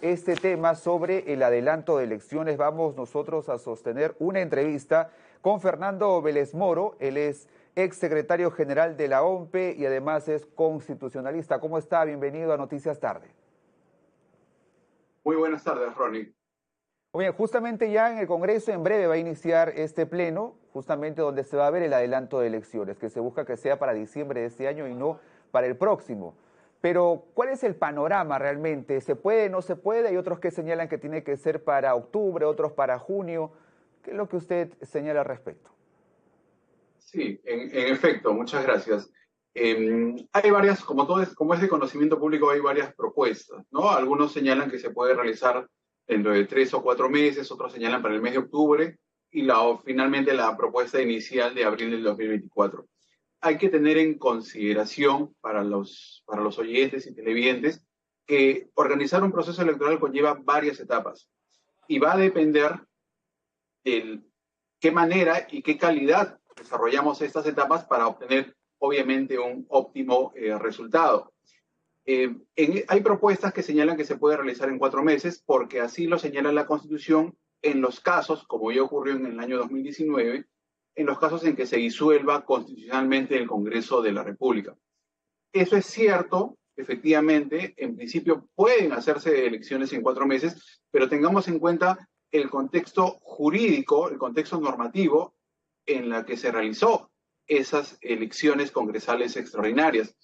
Este tema sobre el adelanto de elecciones, vamos nosotros a sostener una entrevista con Fernando Vélez Moro. Él es ex secretario general de la OMPE y además es constitucionalista. ¿Cómo está? Bienvenido a Noticias Tarde. Muy buenas tardes, Ronnie. Muy bien, justamente ya en el Congreso en breve va a iniciar este pleno, justamente donde se va a ver el adelanto de elecciones, que se busca que sea para diciembre de este año y no para el próximo. Pero, ¿cuál es el panorama realmente? ¿Se puede, no se puede? Hay otros que señalan que tiene que ser para octubre, otros para junio. ¿Qué es lo que usted señala al respecto? Sí, en efecto, muchas gracias. Hay varias, como es de conocimiento público, hay varias propuestas, ¿no? Algunos señalan que se puede realizar dentro de 3 o 4 meses, otros señalan para el mes de octubre y finalmente la propuesta inicial de abril del 2024. Hay que tener en consideración para los oyentes y televidentes que organizar un proceso electoral conlleva varias etapas y va a depender de qué manera y qué calidad desarrollamos estas etapas para obtener, obviamente, un óptimo resultado. Hay propuestas que señalan que se puede realizar en 4 meses, porque así lo señala la Constitución en los casos, como ya ocurrió en el año 2019, en los casos en que se disuelva constitucionalmente el Congreso de la República. Eso es cierto, efectivamente, en principio pueden hacerse elecciones en 4 meses, pero tengamos en cuenta el contexto jurídico, el contexto normativo en la que se realizó esas elecciones congresales extraordinarias.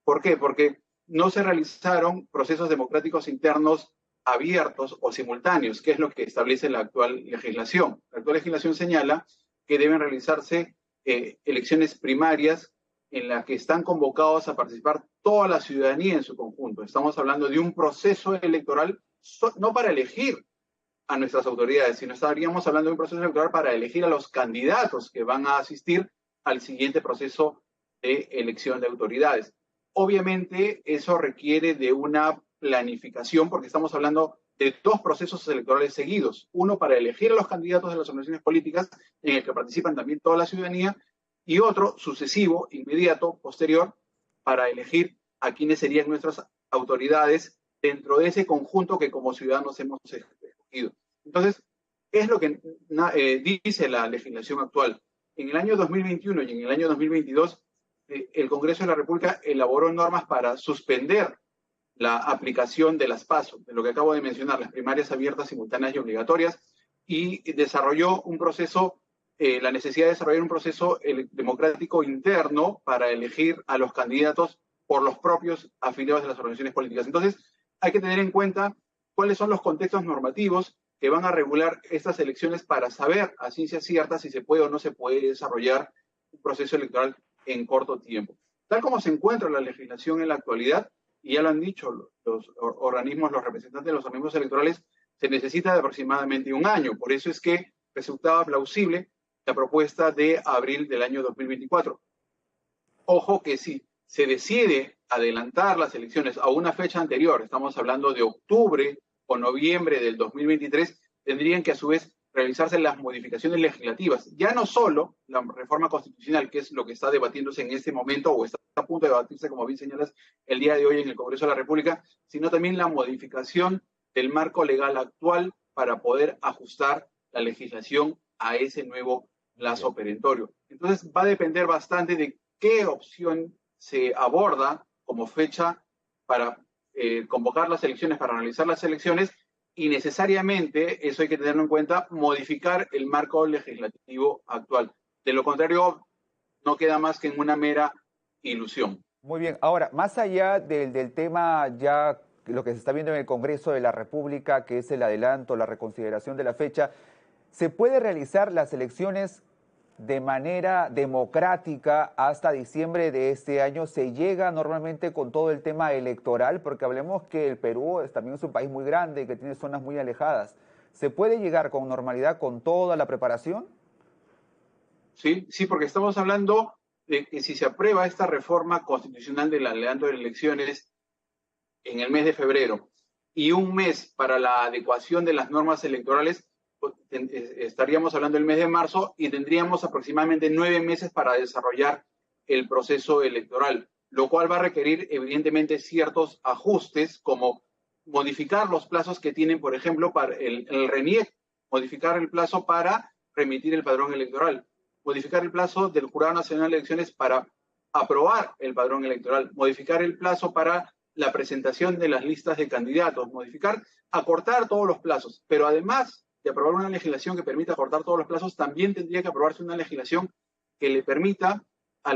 ¿Por qué? Porque no se realizaron procesos democráticos internos abiertos o simultáneos, que es lo que establece la actual legislación. La actual legislación señala que deben realizarse elecciones primarias en las que están convocados a participar toda la ciudadanía en su conjunto. Estamos hablando de un proceso electoral no para elegir a nuestras autoridades, sino estaríamos hablando de un proceso electoral para elegir a los candidatos que van a asistir al siguiente proceso de elección de autoridades. Obviamente, eso requiere de una planificación, porque estamos hablando de 2 procesos electorales seguidos. Uno para elegir a los candidatos de las organizaciones políticas, en el que participan también toda la ciudadanía, y otro sucesivo, inmediato, posterior, para elegir a quienes serían nuestras autoridades dentro de ese conjunto que como ciudadanos hemos escogido. Entonces, es lo que dice la legislación actual. En el año 2021 y en el año 2022, el Congreso de la República elaboró normas para suspender la aplicación de las PASO, de lo que acabo de mencionar, las primarias abiertas, simultáneas y obligatorias, y desarrolló un proceso, la necesidad de desarrollar un proceso democrático interno para elegir a los candidatos por los propios afiliados de las organizaciones políticas. Entonces, hay que tener en cuenta cuáles son los contextos normativos que van a regular estas elecciones para saber a ciencia cierta si se puede o no se puede desarrollar un proceso electoral en corto tiempo. Tal como se encuentra la legislación en la actualidad, y ya lo han dicho los organismos, los representantes de los organismos electorales, se necesita de aproximadamente 1 año. Por eso es que resultaba plausible la propuesta de abril del año 2024. Ojo que si se decide adelantar las elecciones a una fecha anterior, estamos hablando de octubre o noviembre del 2023, tendrían que a su vez realizarse las modificaciones legislativas, ya no solo la reforma constitucional, que es lo que está debatiéndose en este momento o está a punto de debatirse, como bien señalas, el día de hoy en el Congreso de la República, sino también la modificación del marco legal actual para poder ajustar la legislación a ese nuevo plazo perentorio. Entonces va a depender bastante de qué opción se aborda como fecha para convocar las elecciones, para analizar las elecciones, y necesariamente, eso hay que tenerlo en cuenta, modificar el marco legislativo actual. De lo contrario, no queda más que en una mera ilusión. Muy bien, ahora, más allá del tema ya, lo que se está viendo en el Congreso de la República, que es el adelanto, la reconsideración de la fecha, ¿se puede realizar las elecciones de manera democrática hasta diciembre de este año? ¿Se llega normalmente con todo el tema electoral? Porque hablemos que el Perú también es un país muy grande y que tiene zonas muy alejadas. ¿Se puede llegar con normalidad con toda la preparación? Sí, sí, porque estamos hablando de que si se aprueba esta reforma constitucional del adelanto de elecciones en el mes de febrero y 1 mes para la adecuación de las normas electorales, estaríamos hablando del mes de marzo y tendríamos aproximadamente 9 meses para desarrollar el proceso electoral, lo cual va a requerir evidentemente ciertos ajustes, como modificar los plazos que tienen, por ejemplo, para el RENIEC, modificar el plazo para remitir el padrón electoral, modificar el plazo del Jurado Nacional de Elecciones para aprobar el padrón electoral, modificar el plazo para la presentación de las listas de candidatos, acortar todos los plazos, pero además de aprobar una legislación que permita acortar todos los plazos, también tendría que aprobarse una legislación que le permita a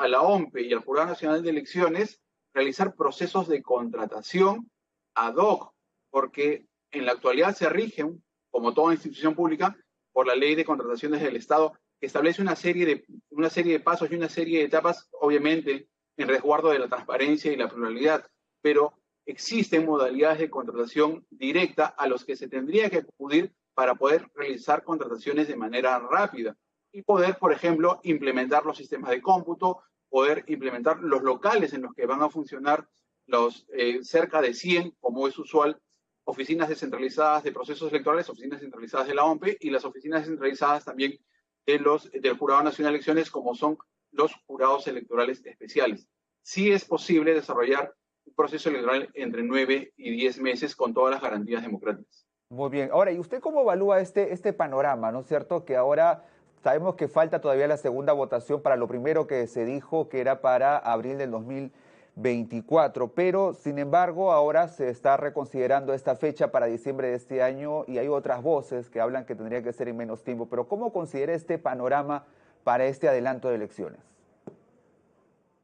la OMPE y al Jurado Nacional de Elecciones realizar procesos de contratación ad hoc, porque en la actualidad se rigen, como toda institución pública, por la Ley de Contrataciones del Estado, que establece una serie de pasos y una serie de etapas, obviamente, en resguardo de la transparencia y la pluralidad, pero existen modalidades de contratación directa a los que se tendría que acudir para poder realizar contrataciones de manera rápida y poder, por ejemplo, implementar los sistemas de cómputo, poder implementar los locales en los que van a funcionar los cerca de 100, como es usual, oficinas descentralizadas de procesos electorales, oficinas centralizadas de la OMPE y las oficinas descentralizadas también del Jurado Nacional de Elecciones, como son los jurados electorales especiales. Sí es posible desarrollar un proceso electoral entre 9 y 10 meses con todas las garantías democráticas. Muy bien. Ahora, ¿y usted cómo evalúa este panorama? ¿No es cierto que ahora sabemos que falta todavía la segunda votación para lo primero que se dijo que era para abril del 2024, pero sin embargo ahora se está reconsiderando esta fecha para diciembre de este año y hay otras voces que hablan que tendría que ser en menos tiempo, pero ¿cómo considera este panorama para este adelanto de elecciones?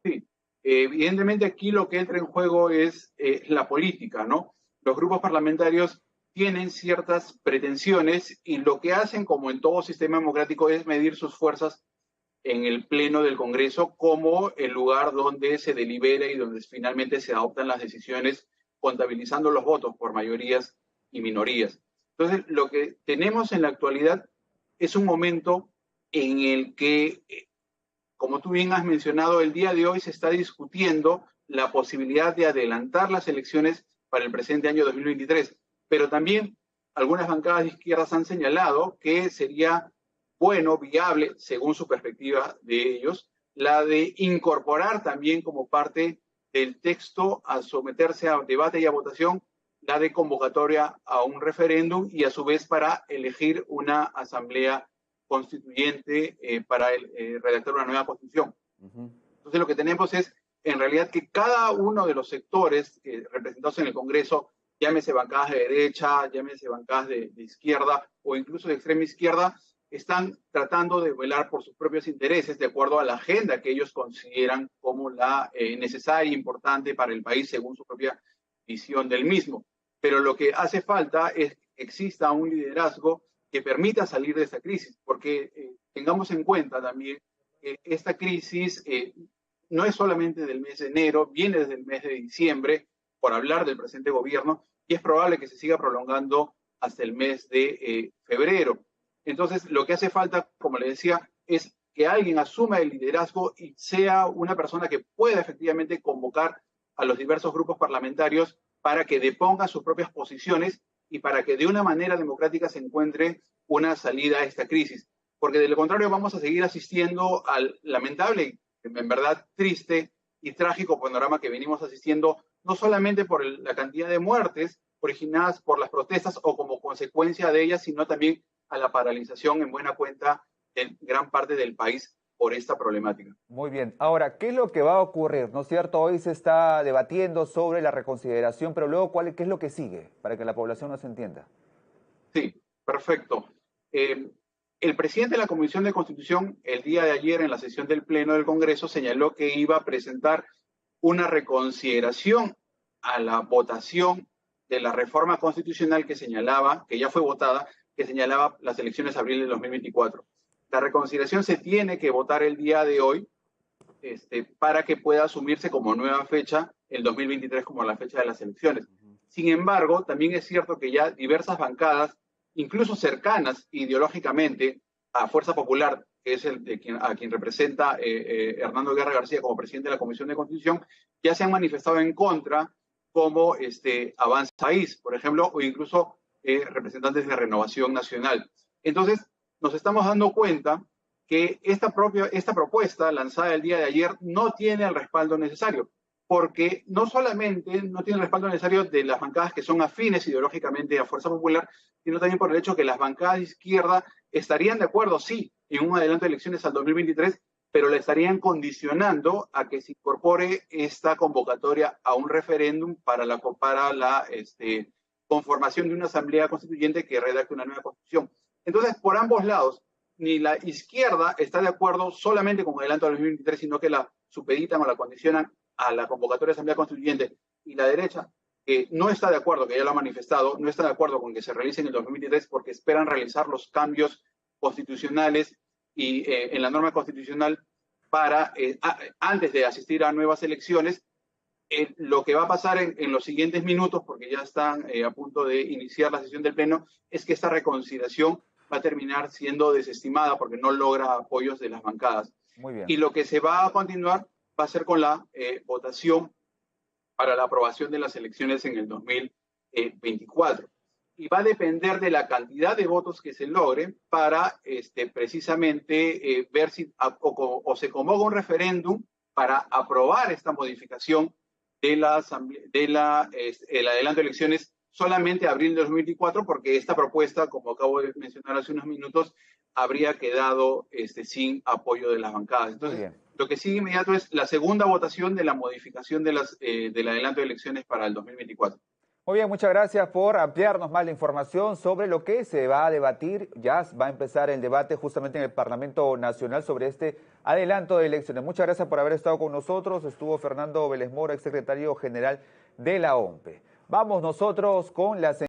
Sí, evidentemente aquí lo que entra en juego es la política, ¿no? Los grupos parlamentarios tienen ciertas pretensiones y lo que hacen, como en todo sistema democrático, es medir sus fuerzas en el Pleno del Congreso como el lugar donde se delibera y donde finalmente se adoptan las decisiones, contabilizando los votos por mayorías y minorías. Entonces, lo que tenemos en la actualidad es un momento en el que, como tú bien has mencionado, el día de hoy se está discutiendo la posibilidad de adelantar las elecciones para el presente año 2023, pero también algunas bancadas de izquierdas han señalado que sería bueno, viable, según su perspectiva de ellos, la de incorporar también como parte del texto a someterse a debate y a votación, la de convocatoria a un referéndum y a su vez para elegir una asamblea constituyente para redactar una nueva constitución. Entonces lo que tenemos es, en realidad, que cada uno de los sectores representados en el Congreso, llámese bancadas de derecha, llámese bancadas de izquierda o incluso de extrema izquierda, están tratando de velar por sus propios intereses de acuerdo a la agenda que ellos consideran como la necesaria e importante para el país según su propia visión del mismo. Pero lo que hace falta es que exista un liderazgo que permita salir de esta crisis, porque tengamos en cuenta también que esta crisis no es solamente del mes de enero, viene desde el mes de diciembre, por hablar del presente gobierno, y es probable que se siga prolongando hasta el mes de febrero. Entonces, lo que hace falta, como le decía, es que alguien asuma el liderazgo y sea una persona que pueda efectivamente convocar a los diversos grupos parlamentarios para que depongan sus propias posiciones y para que de una manera democrática se encuentre una salida a esta crisis. Porque de lo contrario vamos a seguir asistiendo al lamentable, en verdad triste y trágico panorama que venimos asistiendo, no solamente por la cantidad de muertes originadas por las protestas o como consecuencia de ellas, sino también a la paralización en buena cuenta de gran parte del país por esta problemática. Muy bien. Ahora, ¿qué es lo que va a ocurrir? ¿No es cierto? Hoy se está debatiendo sobre la reconsideración, pero luego, ¿qué es lo que sigue? Para que la población nos entienda. Sí, perfecto. El presidente de la Comisión de Constitución, el día de ayer en la sesión del Pleno del Congreso, señaló que iba a presentar una reconsideración a la votación de la reforma constitucional que señalaba, que ya fue votada, que señalaba las elecciones de abril de 2024. La reconsideración se tiene que votar el día de hoy para que pueda asumirse como nueva fecha el 2023 como la fecha de las elecciones. Sin embargo, también es cierto que ya diversas bancadas, incluso cercanas ideológicamente a Fuerza Popular, que es a quien representa Hernando Guerra García como presidente de la Comisión de Constitución, ya se han manifestado en contra, como Avanza País, por ejemplo, o incluso representantes de Renovación Nacional. Entonces, nos estamos dando cuenta que esta propuesta lanzada el día de ayer no tiene el respaldo necesario. porque no solamente no tiene el respaldo necesario de las bancadas que son afines ideológicamente a Fuerza Popular, sino también por el hecho que las bancadas de izquierda estarían de acuerdo, sí, en un adelanto de elecciones al 2023, pero le estarían condicionando a que se incorpore esta convocatoria a un referéndum para la conformación de una asamblea constituyente que redacte una nueva constitución. Entonces, por ambos lados, ni la izquierda está de acuerdo solamente con el adelanto del 2023, sino que la supeditan o la condicionan a la convocatoria de asamblea constituyente, y la derecha, que no está de acuerdo, que ya lo ha manifestado, no está de acuerdo con que se realice en el 2023 porque esperan realizar los cambios constitucionales y en la norma constitucional para antes de asistir a nuevas elecciones. Lo que va a pasar en los siguientes minutos, porque ya están a punto de iniciar la sesión del Pleno, es que esta reconciliación va a terminar siendo desestimada porque no logra apoyos de las bancadas. Muy bien. Y lo que se va a continuar va a ser con la votación para la aprobación de las elecciones en el 2024. Y va a depender de la cantidad de votos que se logren para precisamente ver si o se convoca un referéndum para aprobar esta modificación el adelanto de elecciones solamente abril de 2024, porque esta propuesta, como acabo de mencionar hace unos minutos, habría quedado sin apoyo de las bancadas. Entonces, lo que sigue inmediato es la segunda votación de la modificación del adelanto de elecciones para el 2024. Muy bien, muchas gracias por ampliarnos más la información sobre lo que se va a debatir. Ya va a empezar el debate justamente en el Parlamento Nacional sobre este adelanto de elecciones. Muchas gracias por haber estado con nosotros. Estuvo Fernando Vélez Mora, exsecretario general de la OMPE. Vamos nosotros con la